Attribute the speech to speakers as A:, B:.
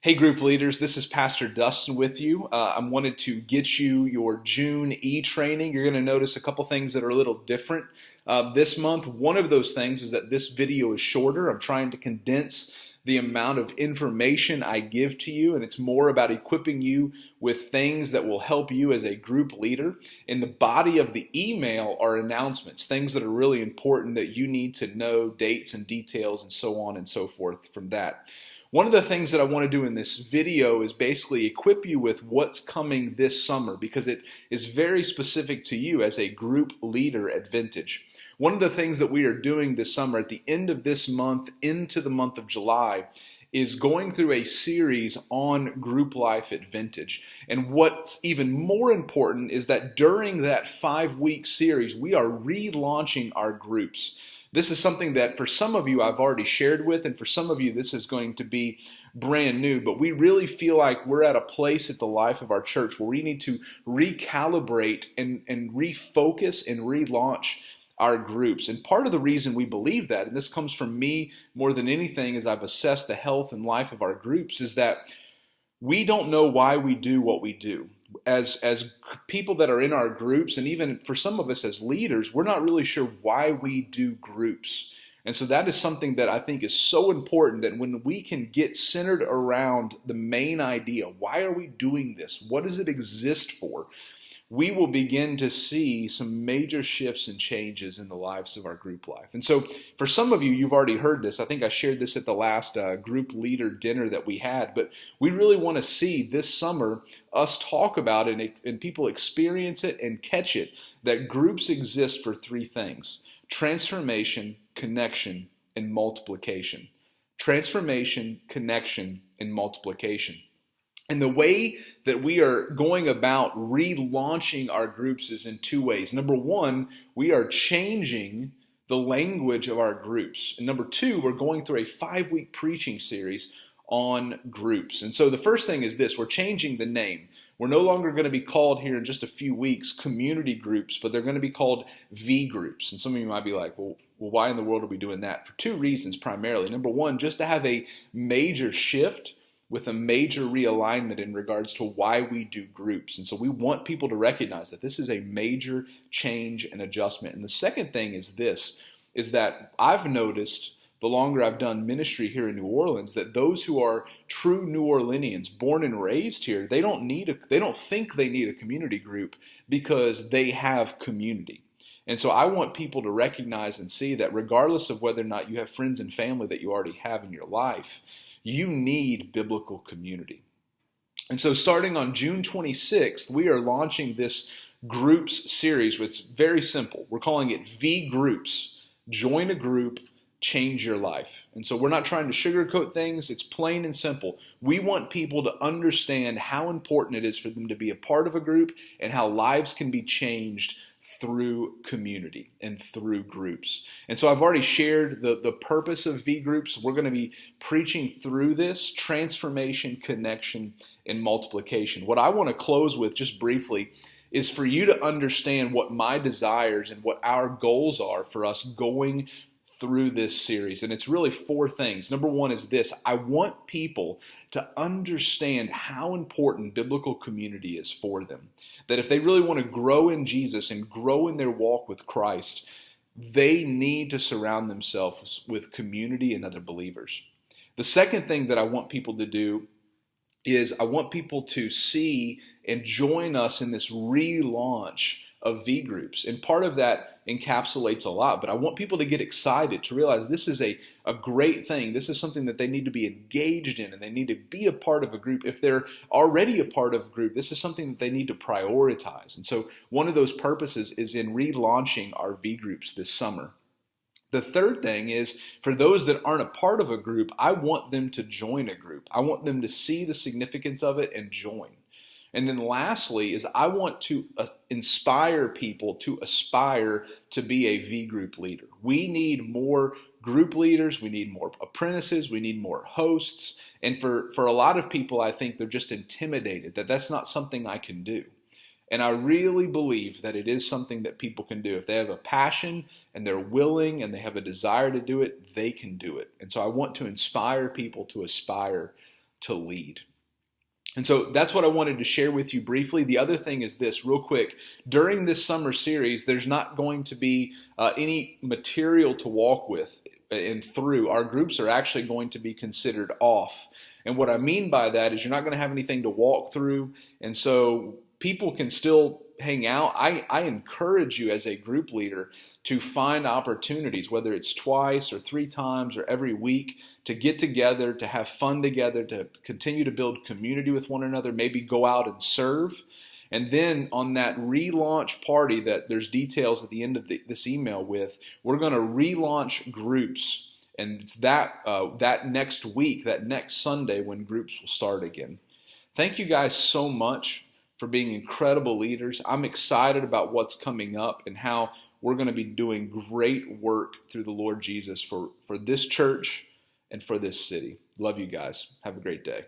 A: Hey group leaders, this is Pastor Dustin with you. I wanted to get you your June e-training. You're going to notice a couple things that are a little different this month. One of those things is that this video is shorter. I'm trying to condense the amount of information I give to you, and it's more about equipping you with things that will help you as a group leader. In the body of the email are announcements, things that are really important that you need to know, dates and details and so on and so forth from that. One of the things that I want to do in this video is basically equip you with what's coming this summer because it is very specific to you as a group leader at Vintage. One of the things that we are doing this summer at the end of this month into the month of July is going through a series on group life at Vintage. And what's even more important is that during that 5-week series, we are relaunching our groups. This is something that for some of you I've already shared with, and for some of you this is going to be brand new, but we really feel like we're at a place at the life of our church where we need to recalibrate and refocus and relaunch our groups. And part of the reason we believe that, and this comes from me more than anything as I've assessed the health and life of our groups, is that we don't know why we do what we do. As people that are in our groups, and even for some of us as leaders, we're not really sure why we do groups. And so that is something that I think is so important, that when we can get centered around the main idea, why are we doing this? What does it exist for? We will begin to see some major shifts and changes in the lives of our group life. And so for some of you, you've already heard this. I think I shared this at the last group leader dinner that we had, but we really want to see this summer us talk about it and people experience it and catch it, that groups exist for 3 things: transformation, connection, and multiplication. Transformation, connection, and multiplication. And the way that we are going about relaunching our groups is in 2 ways. Number 1, we are changing the language of our groups. And number 2, we're going through a 5-week preaching series on groups. And so the first thing is this: we're changing the name. We're no longer going to be called here in just a few weeks community groups, but they're going to be called V groups. And some of you might be like, well, why in the world are we doing that? For 2 reasons primarily. Number 1, just to have a major shift with a major realignment in regards to why we do groups. And so we want people to recognize that this is a major change and adjustment. And the second thing is this, is that I've noticed the longer I've done ministry here in New Orleans, that those who are true New Orleanians, born and raised here, they don't think they need a community group because they have community. And so I want people to recognize and see that regardless of whether or not you have friends and family that you already have in your life, you need biblical community. And so starting on June 26th, we are launching this groups series. It's very simple. We're calling it V Groups. Join a group, change your life. And so we're not trying to sugarcoat things. It's plain and simple. We want people to understand how important it is for them to be a part of a group and how lives can be changed through community and through groups. And so I've already shared the purpose of V groups. We're going to be preaching through this: transformation, connection, and multiplication. What I want to close with just briefly is for you to understand what my desires and what our goals are for us going through this series. And it's really 4 things. Number 1 is this: I want people to understand how important biblical community is for them. That if they really want to grow in Jesus and grow in their walk with Christ, they need to surround themselves with community and other believers. The second thing that I want people to do is I want people to see and join us in this relaunch of V groups. And part of that encapsulates a lot, but I want people to get excited, to realize this is a great thing. This is something that they need to be engaged in, and they need to be a part of a group. If they're already a part of a group, this is something that they need to prioritize. And so one of those purposes is in relaunching our V groups this summer. The third thing is, for those that aren't a part of a group, I want them to join a group. I want them to see the significance of it and join. And then lastly is I want to inspire people to aspire to be a V group leader. We need more group leaders. We need more apprentices. We need more hosts. And for a lot of people, I think they're just intimidated that that's not something I can do. And I really believe that it is something that people can do. If they have a passion and they're willing and they have a desire to do it, they can do it. And so I want to inspire people to aspire to lead. And so that's what I wanted to share with you briefly. The other thing is this, real quick. During this summer series, there's not going to be any material to walk with and through. Our groups are actually going to be considered off. And what I mean by that is you're not going to have anything to walk through. And so people can still hang out. I encourage you as a group leader to find opportunities, whether it's twice or 3 times or every week, to get together, to have fun together, to continue to build community with one another, maybe go out and serve. And then on that relaunch party that there's details at the end of this email with, we're going to relaunch groups. And it's that next week, that next Sunday when groups will start again. Thank you guys so much for being incredible leaders. I'm excited about what's coming up and how we're going to be doing great work through the Lord Jesus for this church and for this city. Love you guys. Have a great day.